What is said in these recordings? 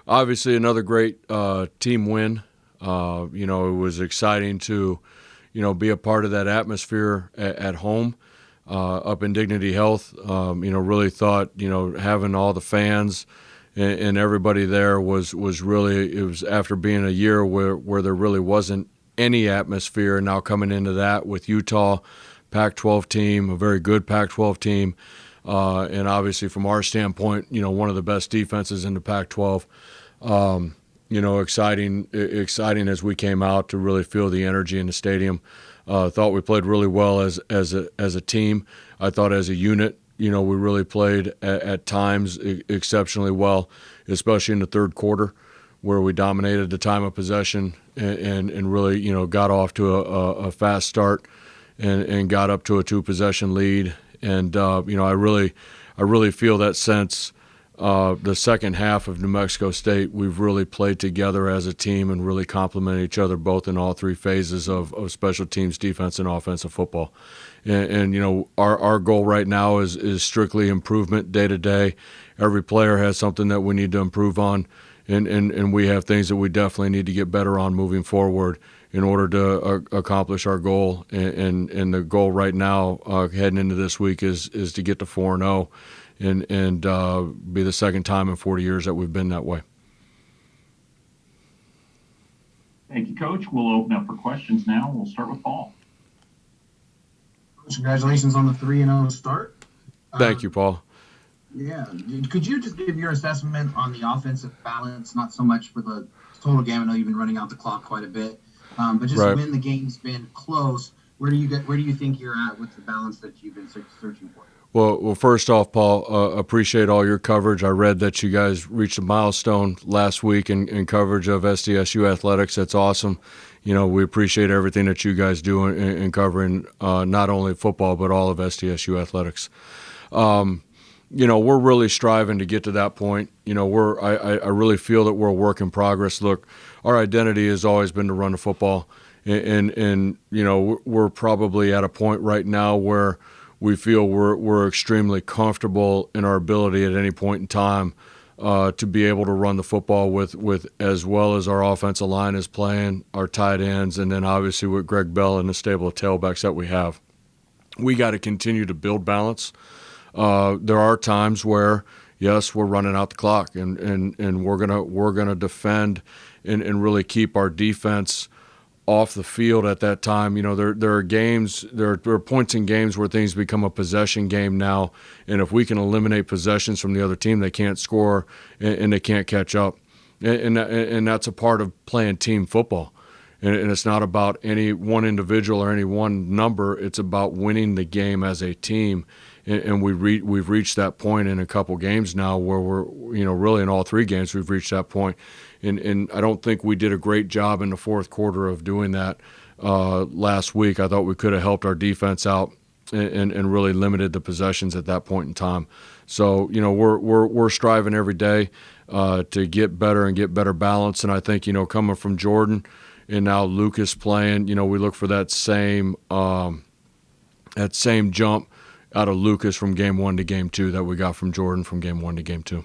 obviously another great team win. It was exciting to, be a part of that atmosphere at home, up in Dignity Health. Really thought, having all the fans and everybody there was really, it was after being a year where there really wasn't any atmosphere. Now coming into that with Utah, Pac-12 team, a very good Pac-12 team, and obviously from our standpoint, one of the best defenses in the Pac-12. Exciting as we came out to really feel the energy in the stadium. Thought we played really well as a team. I thought as a unit, we really played at times exceptionally well, especially in the third quarter, where we dominated the time of possession and really, got off to a fast start and got up to a 2-possession lead. And, I really feel that sense. The second half of New Mexico State, we've really played together as a team and really complemented each other both in all three phases of special teams, defense, and offensive football. And our goal right now is strictly improvement day to day. Every player has something that we need to improve on, and we have things that we definitely need to get better on moving forward in order to accomplish our goal. And the goal right now, heading into this week, is to get to 4-0. And be the second time in 40 years that we've been that way. Thank you, Coach. We'll open up for questions now. We'll start with Paul. Congratulations on the 3-0 start. Thank you, Paul. Yeah. Could you just give your assessment on the offensive balance, not so much for the total game? I know you've been running out the clock quite a bit, but just right. When the game's been close, where do you think you're at with the balance that you've been searching for? Well, first off, Paul, appreciate all your coverage. I read that you guys reached a milestone last week in coverage of Sdsu athletics. That's awesome. We appreciate everything that you guys do in covering not only football but all of Sdsu athletics. We're really striving to get to that point. I really feel that we're a work in progress. Look, our identity has always been to run the football, and we're probably at a point right now where we feel we're extremely comfortable in our ability at any point in time to be able to run the football with as well as our offensive line is playing, our tight ends, and then obviously with Greg Bell and the stable of tailbacks that we have. We got to continue to build balance. There are times where, yes, we're running out the clock, and we're gonna defend and really keep our defense off the field at that time. There are games, there are points in games where things become a possession game now, and if we can eliminate possessions from the other team, they can't score and they can't catch up, and that's a part of playing team football. And it's not about any one individual or any one number. It's about winning the game as a team, and we've reached that point in a couple games now where we're really in all three games we've reached that point. And I don't think we did a great job in the fourth quarter of doing that last week. I thought we could have helped our defense out and really limited the possessions at that point in time. So we're striving every day to get better and get better balance. And I think coming from Jordan and now Lucas playing, we look for that same jump out of Lucas from game 1 to game 2 that we got from Jordan from game 1 to game 2.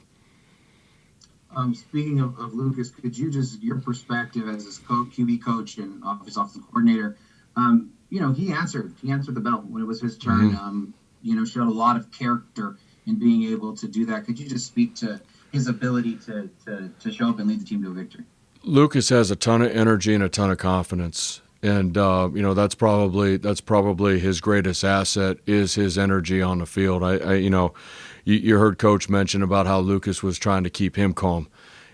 Speaking of Lucas, could you just, your perspective as his QB coach and offensive coordinator, he answered the bell when it was his turn. Mm-hmm. Showed a lot of character in being able to do that. Could you just speak to his ability to show up and lead the team to a victory? Lucas has a ton of energy and a ton of confidence, and that's probably his greatest asset is his energy on the field. You heard Coach mention about how Lucas was trying to keep him calm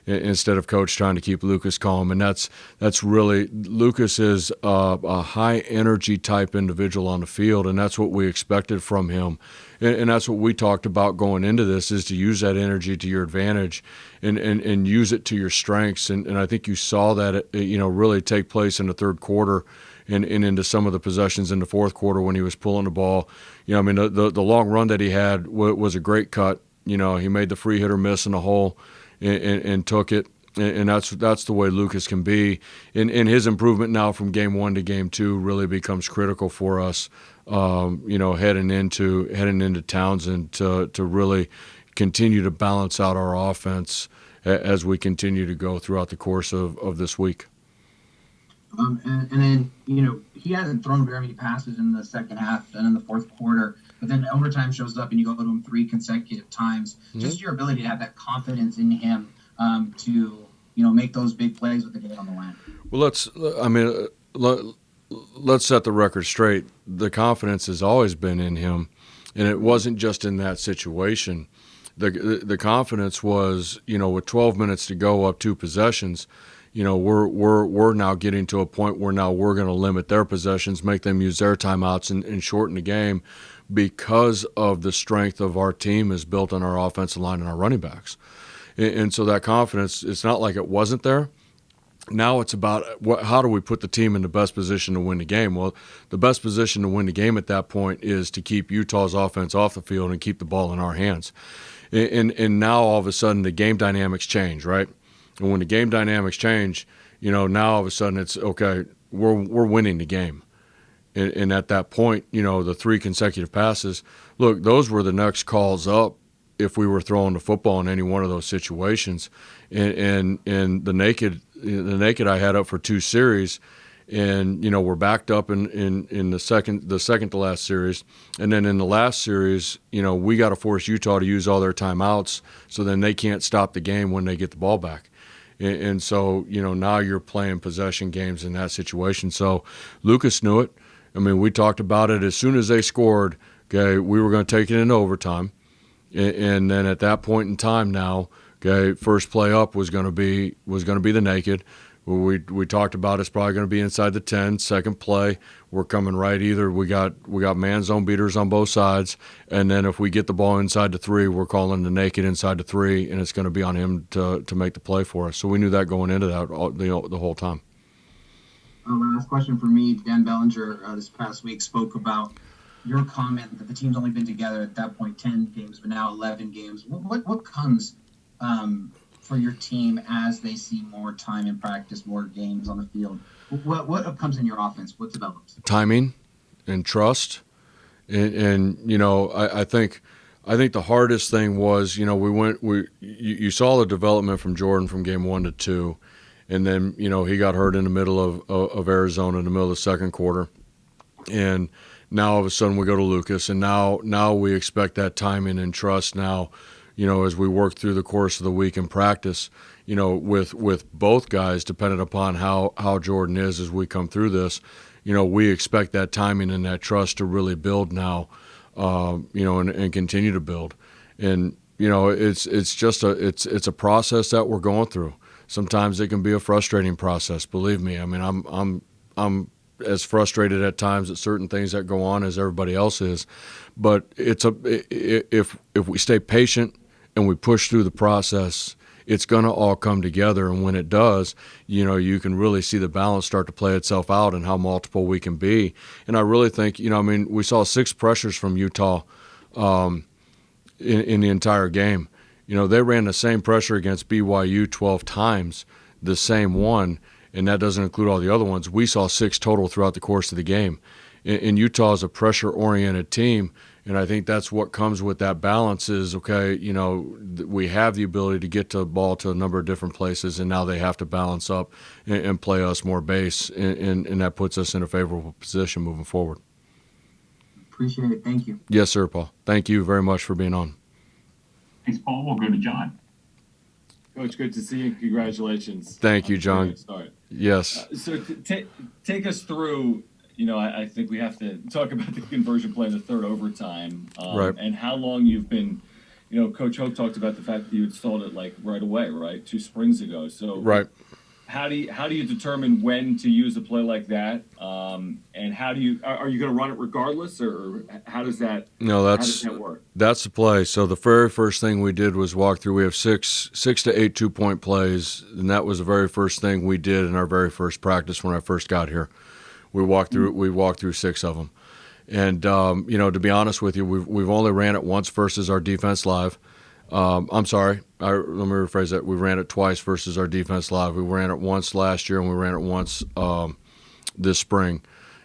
instead of Coach trying to keep Lucas calm, and that's really Lucas is a high energy type individual on the field, and that's what we expected from him, and that's what we talked about going into this, is to use that energy to your advantage and use it to your strengths, and I think you saw that really take place in the third quarter. And into some of the possessions in the fourth quarter when he was pulling the ball. The long run that he had was a great cut. He made the free hit or miss in the hole and took it. And that's the way Lucas can be. And his improvement now from game 1 to game 2 really becomes critical for us, heading into Towson to really continue to balance out our offense as we continue to go throughout the course of this week. And then, he hasn't thrown very many passes in the second half and in the fourth quarter, but then overtime shows up and you go to him 3 consecutive times. Just your ability to have that confidence in him to, make those big plays with the game on the line. Well, let's set the record straight. The confidence has always been in him, and it wasn't just in that situation. The confidence was, with 12 minutes to go, up 2 possessions. We're now getting to a point where now we're going to limit their possessions, make them use their timeouts, and shorten the game because of the strength of our team is built on our offensive line and our running backs. And so that confidence, it's not like it wasn't there. Now it's about how do we put the team in the best position to win the game? Well, the best position to win the game at that point is to keep Utah's offense off the field and keep the ball in our hands. And now all of a sudden the game dynamics change, right? And when the game dynamics change, now all of a sudden it's, okay, we're winning the game. And at that point, the 3 consecutive passes, look, those were the next calls up if we were throwing the football in any one of those situations. And the naked I had up for 2 series, and we're backed up in the second to last series, and then in the last series, we got to force Utah to use all their timeouts, so then they can't stop the game when they get the ball back. And so, now you're playing possession games in that situation. So Lucas knew it. We talked about it as soon as they scored. Okay, we were going to take it in overtime, and then at that point in time, now, okay, first play up was going to be the naked. We talked about it's probably going to be inside the 10. Second play, we're coming right either. We got man zone beaters on both sides, and then if we get the ball inside the 3, we're calling the naked inside the 3, and it's going to be on him to make the play for us. So we knew that going into that the whole time. Last question for me. Dan Bellinger this past week spoke about your comment that the team's only been together at that point 10 games, but now 11 games. What comes for your team as they see more time in practice, more games on the field? What comes in your offense? What develops? Timing and trust. And I think the hardest thing was, you saw the development from Jordan from game 1 to 2, and then, he got hurt in the middle of Arizona in the middle of the second quarter. And now all of a sudden we go to Lucas, and now we expect that timing and trust now, as we work through the course of the week in practice, with both guys, depending upon how Jordan is as we come through this, we expect that timing and that trust to really build now, and continue to build. And, it's just it's a process that we're going through. Sometimes it can be a frustrating process, believe me. I'm as frustrated at times at certain things that go on as everybody else is, but if we stay patient and we push through the process, it's going to all come together. And when it does, you can really see the balance start to play itself out and how multiple we can be. And I really think, we saw 6 pressures from Utah in the entire game. They ran the same pressure against BYU 12 times, the same one, and that doesn't include all the other ones. We saw 6 total throughout the course of the game. And Utah is a pressure-oriented team, and I think that's what comes with that balance is, okay, we have the ability to get the ball to a number of different places, and now they have to balance up and play us more base, and that puts us in a favorable position moving forward. Appreciate it. Thank you. Yes, sir, Paul. Thank you very much for being on. Thanks, Paul. We'll go to John. Coach, good to see you. Congratulations. Thank you, John. Yes. So take us through, I think we have to talk about the conversion play in the third overtime, right, and how long you've been, Coach Hope talked about the fact that you installed it like right away, right? 2 springs ago. So right. How do you determine when to use a play like that? And are you going to run it regardless, or how does that? No, how does that work? That's the play. So the very first thing we did was walk through. We have six to 8 2-point plays, and that was the very first thing we did in our very first practice when I first got here. We walked through 6 of them, and to be honest with you, we've only ran it once versus our defense live. I'm sorry. Let me rephrase that. We ran it twice versus our defense live. We ran it once last year, and we ran it once this spring.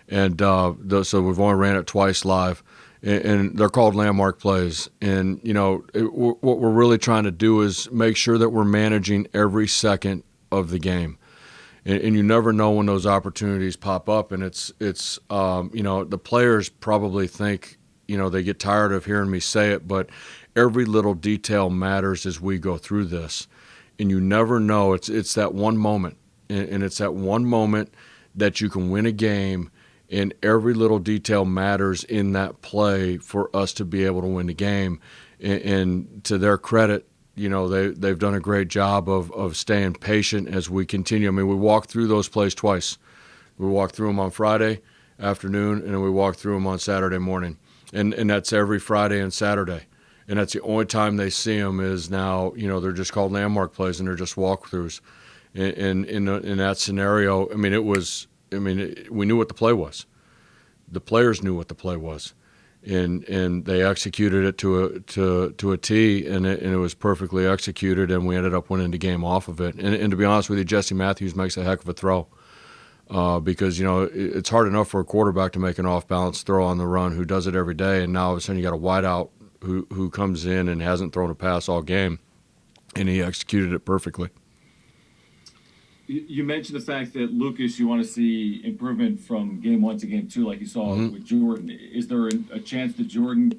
And so we've only ran it twice live. and they're called landmark plays. And, what we're really trying to do is make sure that we're managing every second of the game. And you never know when those opportunities pop up. And it's the players probably think, they get tired of hearing me say it, but every little detail matters as we go through this. And you never know. It's that one moment. And it's that one moment that you can win a game, and every little detail matters in that play for us to be able to win the game. And to their credit, they've done a great job of staying patient as we continue. I mean, we walked through those plays twice. We walked through them on Friday afternoon, and then we walked through them on Saturday morning. And that's every Friday and Saturday. And that's the only time they see them is now, they're just called landmark plays, and they're just walkthroughs. And in that scenario, we knew what the play was. The players knew what the play was. And they executed it to a T, and it was perfectly executed, and we ended up winning the game off of it. And to be honest with you, Jesse Matthews makes a heck of a throw because it's hard enough for a quarterback to make an off-balance throw on the run who does it every day, and now all of a sudden you got a wideout who comes in and hasn't thrown a pass all game, and he executed it perfectly. You mentioned the fact that Lucas, you want to see improvement from game 1 to game 2, like you saw with Jordan. Is there a chance that Jordan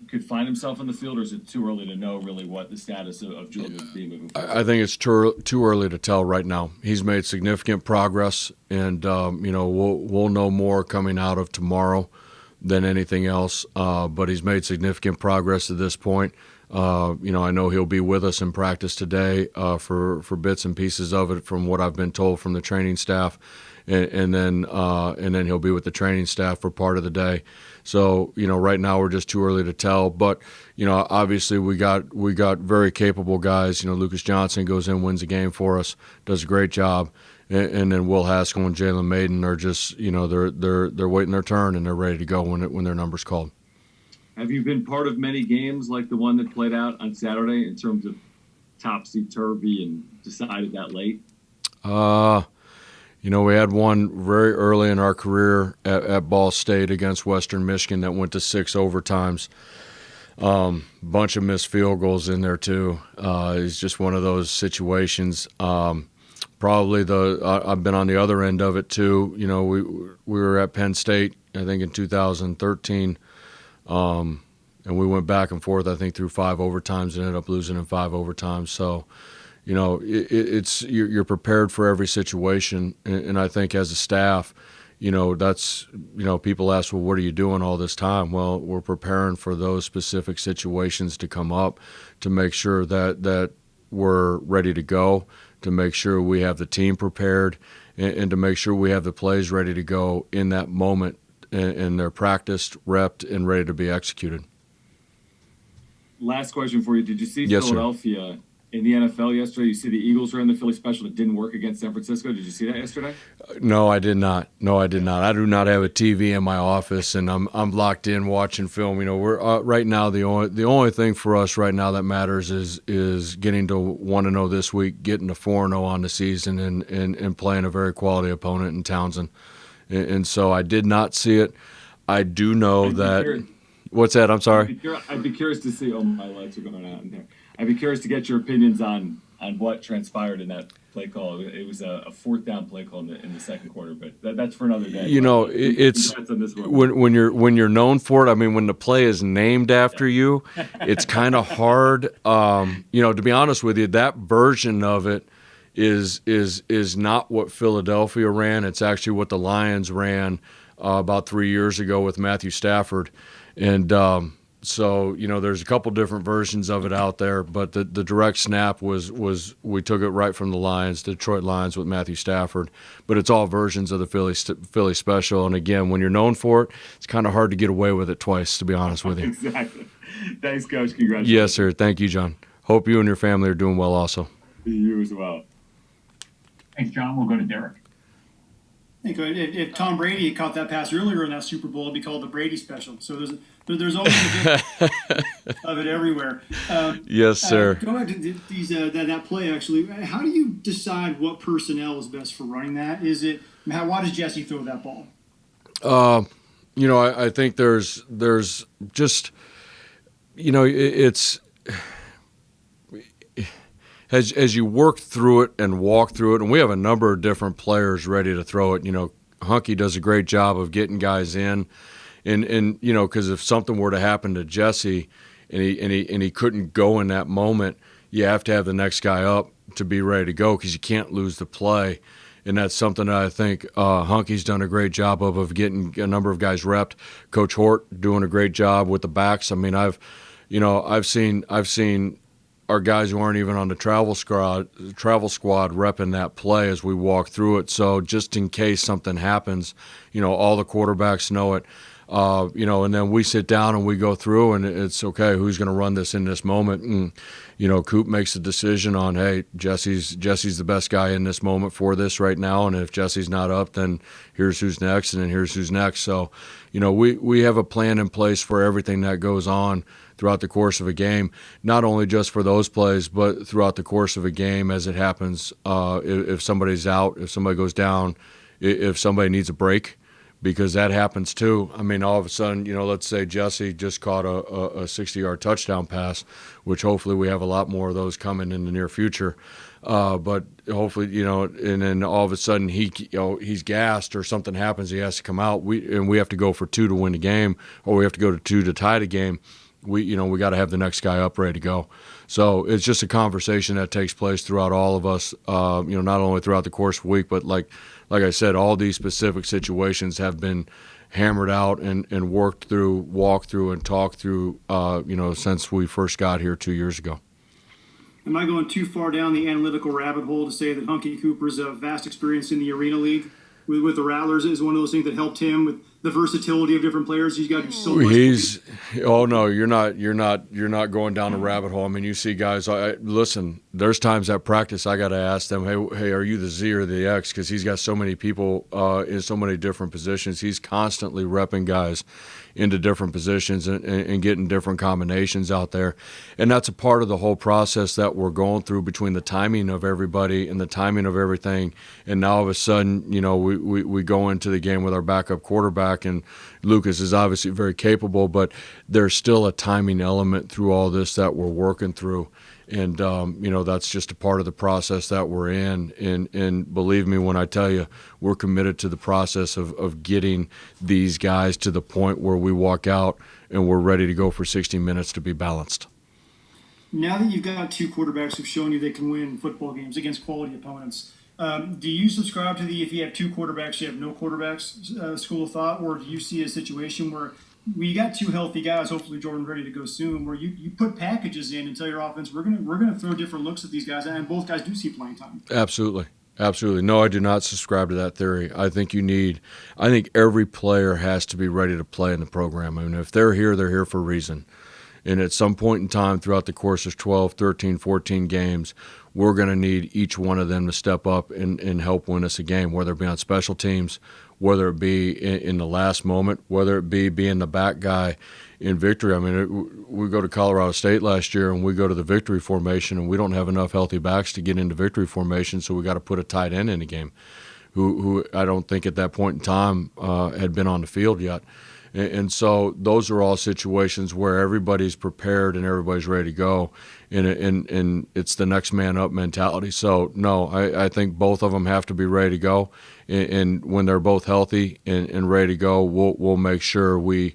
could find himself in the field, or is it too early to know really what the status of Jordan's being moving forward? I think it's too early to tell right now. He's made significant progress, and we'll know more coming out of tomorrow than anything else. But he's made significant progress at this point. I know he'll be with us in practice today for bits and pieces of it from what I've been told from the training staff, and then he'll be with the training staff for part of the day. So right now we're just too early to tell. But obviously we got very capable guys. Lucas Johnson goes in, wins the game for us, does a great job, and then Will Haskell and Jalen Maiden are just they're waiting their turn, and they're ready to go when their number's called. Have you been part of many games like the one that played out on Saturday in terms of topsy-turvy and decided that late? We had one very early in our career at Ball State against Western Michigan that went to 6 overtimes. Bunch of missed field goals in there too. It's just one of those situations. Probably I've been on the other end of it too. We were at Penn State, I think in 2013. And we went back and forth, I think, through 5 overtimes and ended up losing in 5 overtimes. So, you're prepared for every situation. And I think as a staff, that's, people ask, well, what are you doing all this time? Well, we're preparing for those specific situations to come up to make sure that we're ready to go, to make sure we have the team prepared, and to make sure we have the plays ready to go in that moment. And they're practiced, repped, and ready to be executed. Last question for you. Did you see Yes, Philadelphia in the NFL yesterday? You see the Eagles ran the Philly special that didn't work against San Francisco. Did you see that yesterday? No, I did not. I do not have a TV in my office, and I'm locked in watching film. We're right now the only thing for us right now that matters is getting to 1-0 this week, getting to 4-0 on the season, and playing a very quality opponent in Towson. And so I did not see it. I do know that. What's that? I'm sorry. I'd be curious to see. Oh, my lights are going out in there. I'd be curious to get your opinions on what transpired in that play call. It was a 4th down play call in the second quarter, but that's for another day. It's when you're known for it. I mean, when the play is named after you, it's kind of hard. To be honest with you, that version of it is not what Philadelphia ran. It's actually what the Lions ran about 3 years ago with Matthew Stafford. And so, there's a couple different versions of it out there, but the direct snap was we took it right from the Lions, the Detroit Lions with Matthew Stafford. But it's all versions of the Philly special. And again, when you're known for it, it's kind of hard to get away with it twice, to be honest with you. Exactly. Thanks, Coach. Congratulations. Yes, sir. Thank you, John. Hope you and your family are doing well also. You as well. Thanks, John. We'll go to Derek. I think if Tom Brady had caught that pass earlier in that Super Bowl, it'd be called the Brady Special. So there's always a bit of it everywhere. Yes, sir. Going back to that play, actually, how do you decide what personnel is best for running that? Why does Jesse throw that ball? I think there's just, it's as you work through it and walk through it, and we have a number of different players ready to throw it. Hunky does a great job of getting guys in, and because if something were to happen to Jesse, and he couldn't go in that moment, you have to have the next guy up to be ready to go because you can't lose the play. And that's something that I think Hunky's done a great job of getting a number of guys repped. Coach Hort doing a great job with the backs. I mean, I've seen our guys who aren't even on the travel squad repping that play as we walk through it. So just in case something happens, all the quarterbacks know it. And then we sit down and we go through, and it's okay. Who's going to run this in this moment? And Coop makes the decision on, hey, Jesse's the best guy in this moment for this right now, and if Jesse's not up, then here's who's next, and then here's who's next. So, we have a plan in place for everything that goes on throughout the course of a game, not only just for those plays, but throughout the course of a game as it happens. If somebody's out, if somebody goes down, if somebody needs a break. Because that happens too. I mean, all of a sudden, let's say Jesse just caught a 60-yard touchdown pass, which hopefully we have a lot more of those coming in the near future. But hopefully, and then all of a sudden he's gassed or something happens, he has to come out. We have to go for 2 to win the game, or we have to go to 2 to tie the game. We got to have the next guy up ready to go. So it's just a conversation that takes place throughout all of us. Not only throughout the course of the week, but like I said, all these specific situations have been hammered out and worked through, walked through, and talked through, since we first got here 2 years ago. Am I going too far down the analytical rabbit hole to say that Hunky Cooper's a vast experience in the Arena League with the Rattlers is one of those things that helped him with the versatility of different players? He's got so much. Oh no, you're not going down a rabbit hole. I mean, you see guys. Listen, there's times at practice I got to ask them, hey, are you the Z or the X? Because he's got so many people in so many different positions. He's constantly repping guys into different positions and getting different combinations out there. And that's a part of the whole process that we're going through between the timing of everybody and the timing of everything. And now all of a sudden, we go into the game with our backup quarterback, and Lucas is obviously very capable, but there's still a timing element through all this that we're working through. And, that's just a part of the process that we're in. And believe me when I tell you, we're committed to the process of getting these guys to the point where we walk out and we're ready to go for 60 minutes to be balanced. Now that you've got 2 quarterbacks who've shown you they can win football games against quality opponents, do you subscribe to if you have 2 quarterbacks, you have no quarterbacks school of thought, or do you see a situation where we got 2 healthy guys, hopefully Jordan ready to go soon, where you put packages in and tell your offense we're gonna throw different looks at these guys, and both guys do see playing time? Absolutely. No, I do not subscribe to that theory. I think every player has to be ready to play in the program. I mean, if they're here for a reason. And at some point in time throughout the course of 12, 13, 14 games, we're going to need each one of them to step up and help win us a game, whether it be on special teams, whether it be in the last moment, whether it be being the back guy in victory. I mean, we go to Colorado State last year and we go to the victory formation, and we don't have enough healthy backs to get into victory formation, so we got to put a tight end in the game who I don't think at that point in time had been on the field yet. And so those are all situations where everybody's prepared and everybody's ready to go, and it's the next man up mentality. So, no, I think both of them have to be ready to go, and when they're both healthy and ready to go, we'll make sure we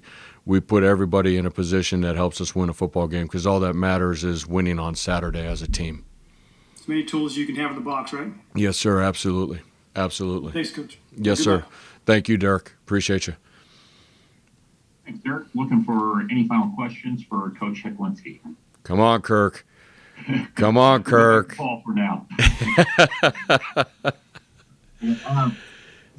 put everybody in a position that helps us win a football game, because all that matters is winning on Saturday as a team. As many tools as you can have in the box, right? Yes, sir, absolutely. Thanks, Coach. Yes, sir. Thank you, Derek. Appreciate you. Thanks, Derek. Looking for any final questions for Coach Hecklinski? Come on, Kirk. Come on, Kirk. Call for now.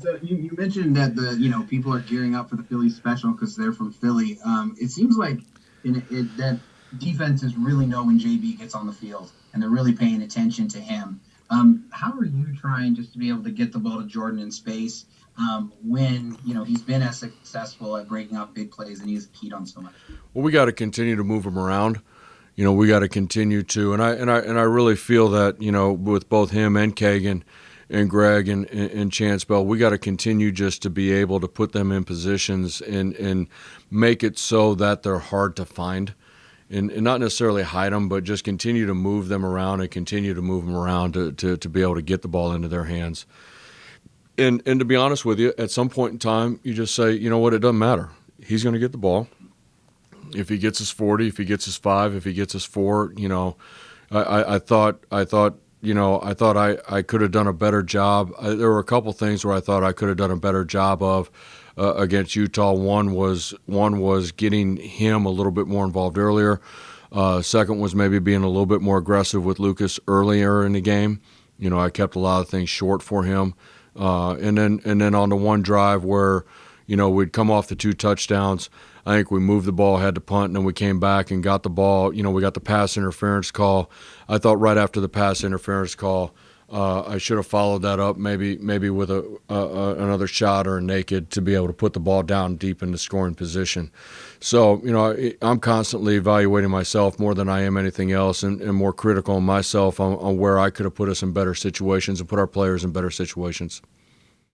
So you mentioned that people are gearing up for the Philly special because they're from Philly. It seems like that defenses really know when JB gets on the field, and they're really paying attention to him. How are you trying just to be able to get the ball to Jordan in space when he's been as successful at breaking up big plays and he's keyed on so much? Well, we got to continue to move him around. We got to continue to, and I really feel that with both him and Kagan and Greg and Chance Bell, we got to continue just to be able to put them in positions and make it so that they're hard to find. And not necessarily hide them, but just continue to move them around and continue to move them around to be able to get the ball into their hands. And to be honest with you, at some point in time, you just say, you know what, it doesn't matter. He's going to get the ball. If he gets his 40, if he gets his 5, if he gets his 4, I thought I could have done a better job. There were a couple things where I thought I could have done a better job of against Utah. One was getting him a little bit more involved earlier. Second was maybe being a little bit more aggressive with Lucas earlier in the game. I kept a lot of things short for him. And then on the one drive where, we'd come off the 2 touchdowns, I think we moved the ball, had to punt, and then we came back and got the ball. We got the pass interference call. I thought right after the pass interference call, I should have followed that up maybe with another shot or a naked to be able to put the ball down deep in the scoring position. So, I'm constantly evaluating myself more than I am anything else and more critical of myself on where I could have put us in better situations and put our players in better situations.